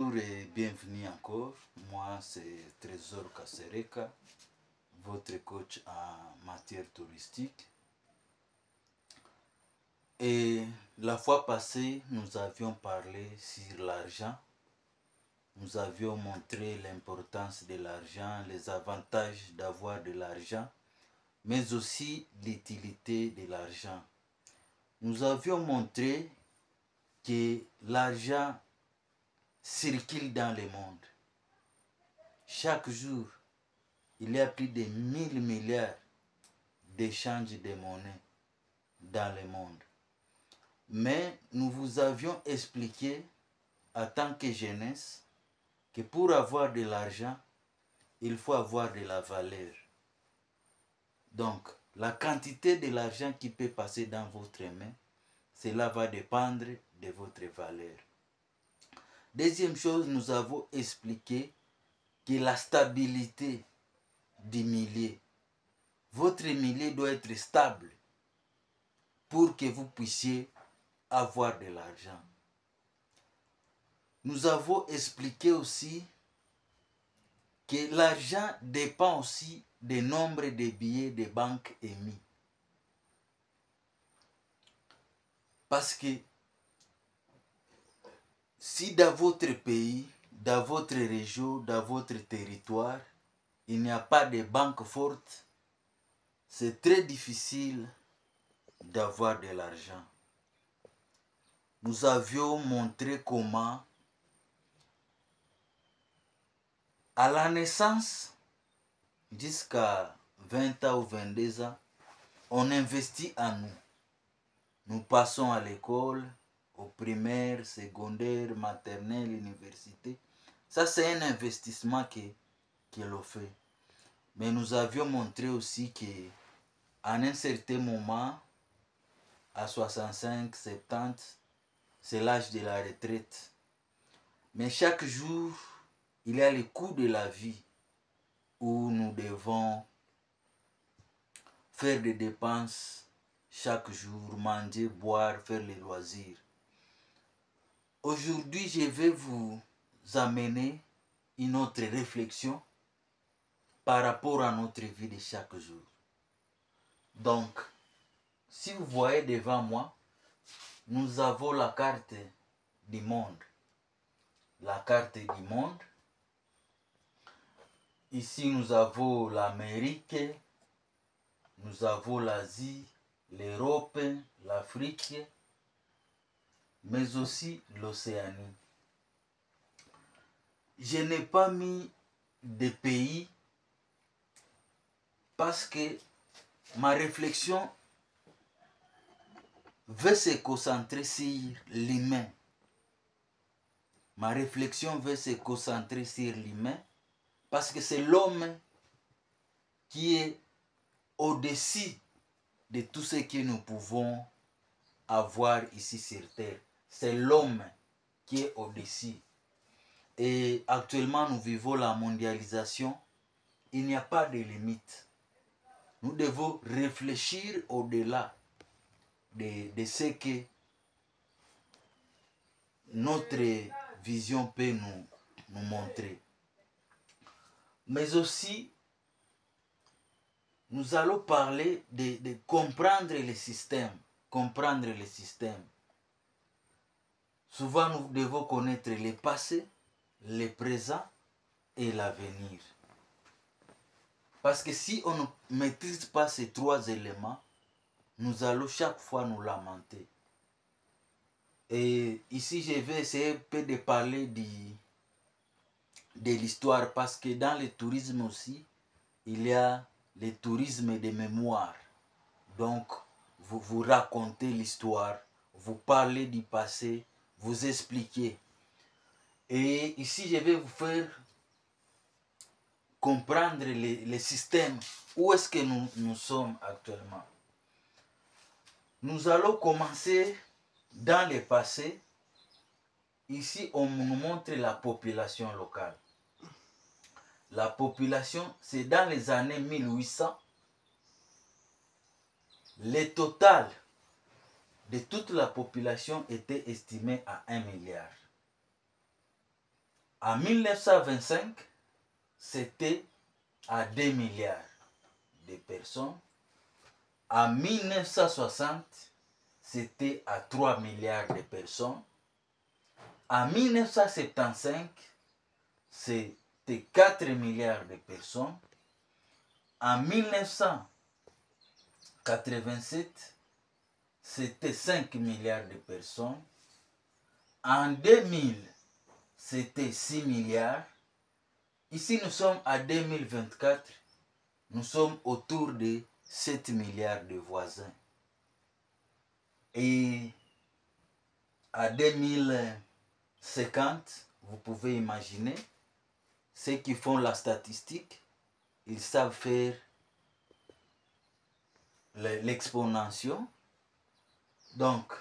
Bonjour et bienvenue encore. Moi, c'est Trésor Kasereka, votre coach en matière touristique. Et la fois passée, nous avions parlé sur l'argent. Nous avions montré l'importance de l'argent, les avantages d'avoir de l'argent, mais aussi l'utilité de l'argent. Nous avions montré que l'argent circule dans le monde. Chaque jour, il y a plus de 1000 milliards d'échanges de monnaie dans le monde. Mais nous vous avions expliqué, en tant que jeunesse, que pour avoir de l'argent, il faut avoir de la valeur. Donc, la quantité de l'argent qui peut passer dans votre main, cela va dépendre de votre valeur. Deuxième chose, nous avons expliqué que la stabilité du millier, votre millier doit être stable pour que vous puissiez avoir de l'argent. Nous avons expliqué aussi que l'argent dépend aussi du nombre de billets de banque émis. Parce que si dans votre pays, dans votre région, dans votre territoire, il n'y a pas de banque forte, c'est très difficile d'avoir de l'argent. Nous avions montré comment, à la naissance, jusqu'à 20 ans ou 22 ans, on investit en nous. Nous passons à l'école, au primaire, secondaire, maternelle, université. Ça, c'est un investissement que l'on fait. Mais nous avions montré aussi qu'à un certain moment, à 65, 70, c'est l'âge de la retraite. Mais chaque jour, il y a le coût de la vie où nous devons faire des dépenses chaque jour, manger, boire, faire les loisirs. Aujourd'hui, je vais vous amener une autre réflexion par rapport à notre vie de chaque jour. Donc, si vous voyez devant moi, nous avons la carte du monde. La carte du monde. Ici, nous avons l'Amérique, nous avons l'Asie, l'Europe, l'Afrique, mais aussi l'Océanie. Je n'ai pas mis de pays parce que ma réflexion veut se concentrer sur l'humain. Ma réflexion veut se concentrer sur l'humain parce que c'est l'homme qui est au-dessus de tout ce que nous pouvons avoir ici sur Terre. C'est l'homme qui est au-dessus. Et actuellement, nous vivons la mondialisation. Il n'y a pas de limite. Nous devons réfléchir au-delà de ce que notre vision peut nous montrer. Mais aussi, nous allons parler de comprendre le système. Comprendre le système. Souvent, nous devons connaître le passé, le présent et l'avenir. Parce que si on ne maîtrise pas ces trois éléments, nous allons chaque fois nous lamenter. Et ici, je vais essayer un peu de parler de l'histoire, parce que dans le tourisme aussi, il y a le tourisme de mémoire. Donc, vous racontez l'histoire, vous parlez du passé, vous expliquez. Et ici, je vais vous faire comprendre les systèmes. Où est-ce que nous sommes actuellement? Nous allons commencer dans le passé. Ici, on nous montre la population locale. La population, c'est dans les années 1800. Le total de toute la population était estimé à 1 milliard. En 1925, c'était à 2 milliards de personnes. En 1960, c'était à 3 milliards de personnes. En 1975, c'était 4 milliards de personnes. En 1987, c'était 5 milliards de personnes. En 2000, c'était 6 milliards. Ici, nous sommes à 2024. Nous sommes autour de 7 milliards de voisins. Et à 2050, vous pouvez imaginer, ceux qui font la statistique, ils savent faire l'exponentiation. Donc,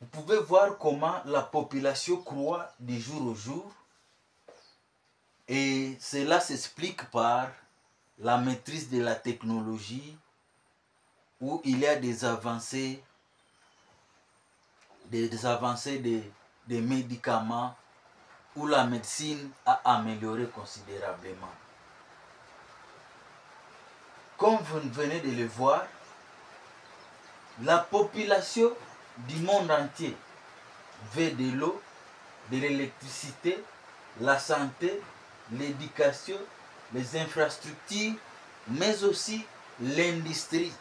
vous pouvez voir comment la population croît de jour au jour. Et cela s'explique par la maîtrise de la technologie, où il y a des avancées des médicaments, où la médecine a amélioré considérablement. Comme vous venez de le voir, la population du monde entier veut de l'eau, de l'électricité, la santé, l'éducation, les infrastructures, mais aussi l'industrie.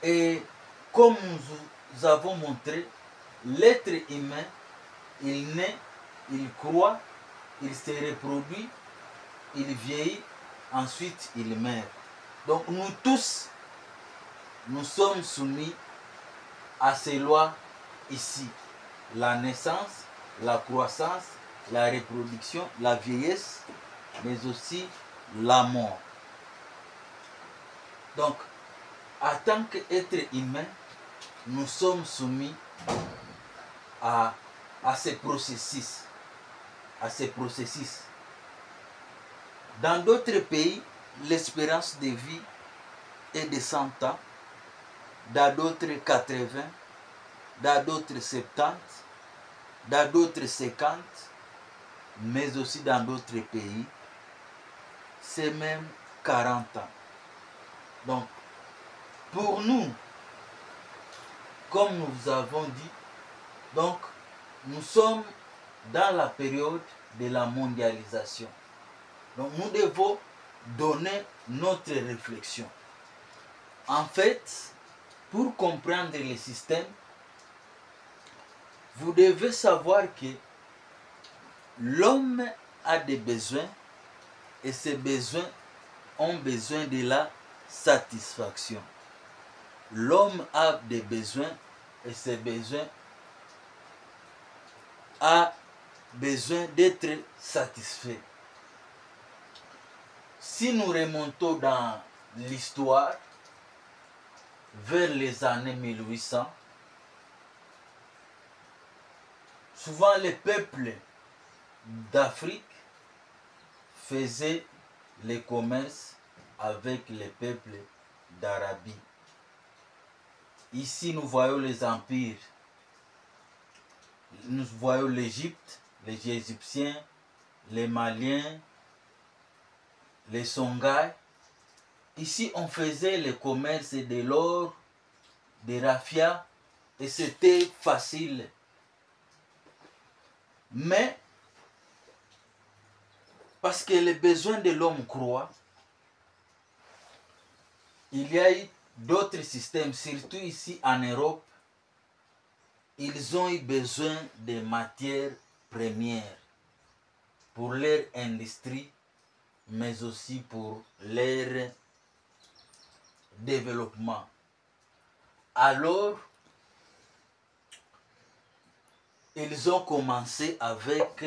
Et comme nous avons montré, l'être humain, il naît, il croît, il se reproduit, il vieillit, ensuite il meurt. Donc nous tous, nous sommes soumis à ces lois ici. La naissance, la croissance, la reproduction, la vieillesse, mais aussi la mort. Donc, en tant qu'être humain, nous sommes soumis à ces processus. Dans d'autres pays, l'espérance de vie est de 100 ans, dans d'autres 80, dans d'autres 70, dans d'autres 50, mais aussi dans d'autres pays, c'est même 40 ans. Donc, pour nous, comme nous avons dit, donc, nous sommes dans la période de la mondialisation. Donc, nous devons donner notre réflexion. En fait, pour comprendre le système, vous devez savoir que l'homme a des besoins et ces besoins ont besoin de la satisfaction. L'homme a des besoins et ces besoins a besoin d'être satisfait. Si nous remontons dans l'histoire, vers les années 1800, souvent les peuples d'Afrique faisaient les commerces avec les peuples d'Arabie. Ici, nous voyons les empires. Nous voyons l'Égypte, les Égyptiens, les Maliens, les Songhai. Ici, on faisait le commerce de l'or, des raffias, et c'était facile. Mais, parce que les besoins de l'homme croient, il y a eu d'autres systèmes, surtout ici en Europe, ils ont eu besoin de matières premières pour leur industrie, mais aussi pour leur développement. Alors, ils ont commencé avec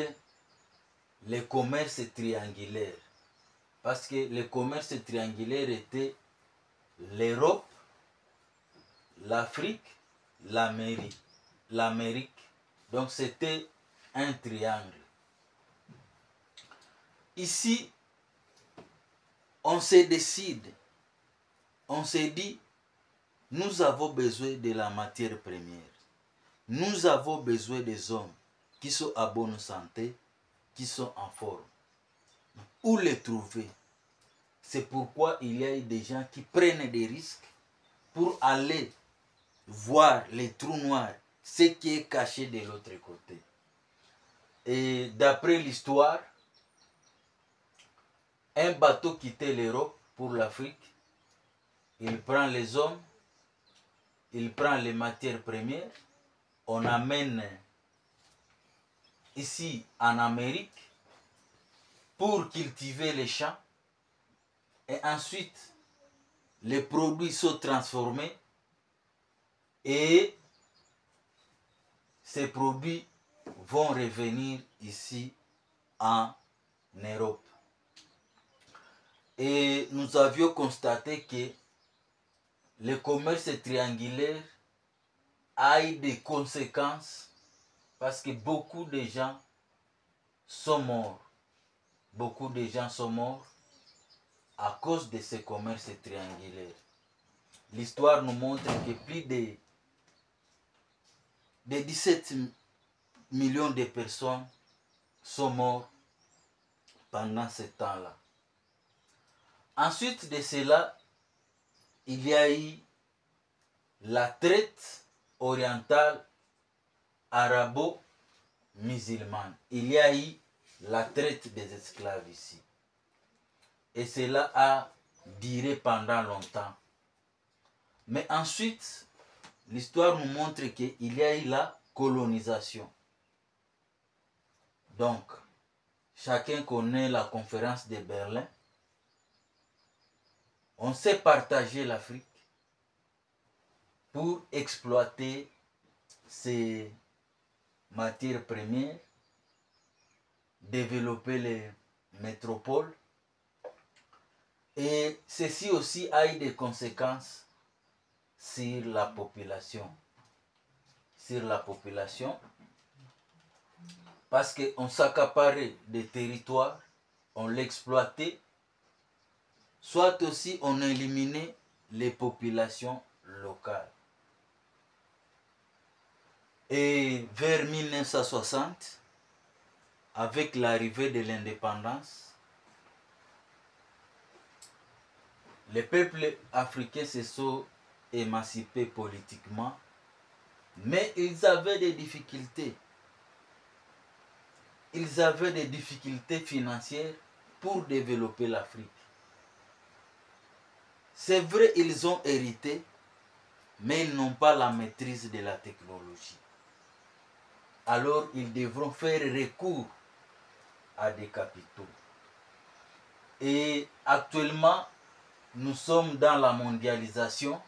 le commerce triangulaire. Parce que le commerce triangulaire était l'Europe, l'Afrique, l'Amérique. Donc c'était un triangle. Ici, on se décide, on se dit, nous avons besoin de la matière première. Nous avons besoin des hommes qui sont à bonne santé, qui sont en forme. Où les trouver? C'est pourquoi il y a des gens qui prennent des risques pour aller voir les trous noirs, ce qui est caché de l'autre côté. Et d'après l'histoire, un bateau quittait l'Europe pour l'Afrique. Il prend les hommes, il prend les matières premières, on amène ici en Amérique pour cultiver les champs. Et ensuite, les produits sont transformés et ces produits vont revenir ici en Europe. Et nous avions constaté que le commerce triangulaire a eu des conséquences parce que beaucoup de gens sont morts. Beaucoup de gens sont morts à cause de ce commerce triangulaire. L'histoire nous montre que plus de 17 millions de personnes sont mortes pendant ce temps-là. Ensuite de cela, il y a eu la traite orientale arabo-musulmane. Il y a eu la traite des esclaves ici. Et cela a duré pendant longtemps. Mais ensuite, l'histoire nous montre qu'il y a eu la colonisation. Donc, chacun connaît la conférence de Berlin. On s'est partagé l'Afrique pour exploiter ses matières premières, développer les métropoles. Et ceci aussi a eu des conséquences sur la population. Sur la population, parce qu'on s'accaparait des territoires, on l'exploitait, soit aussi on éliminait les populations locales. Et vers 1960, avec l'arrivée de l'indépendance, les peuples africains se sont émancipés politiquement, mais ils avaient des difficultés. Ils avaient des difficultés financières pour développer l'Afrique. C'est vrai, ils ont hérité, mais ils n'ont pas la maîtrise de la technologie. Alors, ils devront faire recours à des capitaux. Et actuellement, nous sommes dans la mondialisation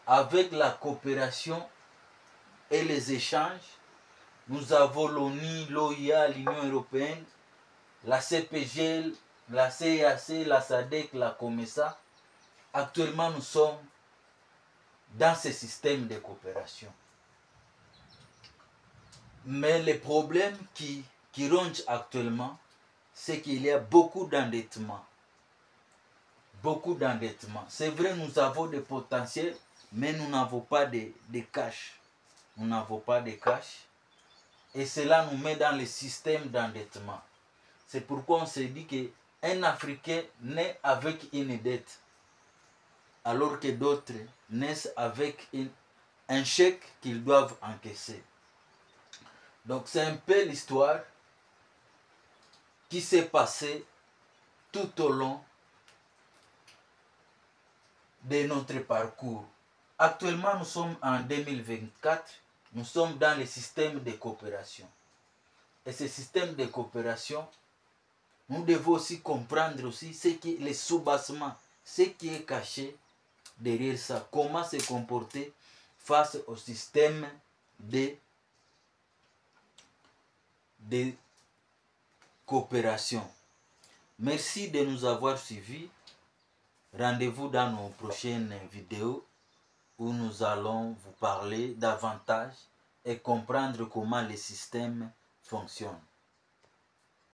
avec la coopération et les échanges. Nous avons l'ONU, l'OIA, l'Union européenne, la CPGL, la CEAC, la SADC, la COMESA. Actuellement, nous sommes dans ce système de coopération. Mais le problème qui ronge actuellement, c'est qu'il y a beaucoup d'endettement. Beaucoup d'endettement. C'est vrai, nous avons des potentiels, mais nous n'avons pas de cash. Nous n'avons pas de cash. Et cela nous met dans le système d'endettement. C'est pourquoi on se dit qu'un Africain naît avec une dette, alors que d'autres naissent avec un chèque qu'ils doivent encaisser. Donc c'est un peu l'histoire qui s'est passée tout au long de notre parcours. Actuellement, nous sommes en 2024, nous sommes dans le système de coopération. Et ce système de coopération, nous devons aussi comprendre aussi ce qui est le sous-bassement, ce qui est caché derrière ça, comment se comporter face au système de coopération. Merci de nous avoir suivis. Rendez-vous dans nos prochaines vidéos où nous allons vous parler davantage et comprendre comment le système fonctionne.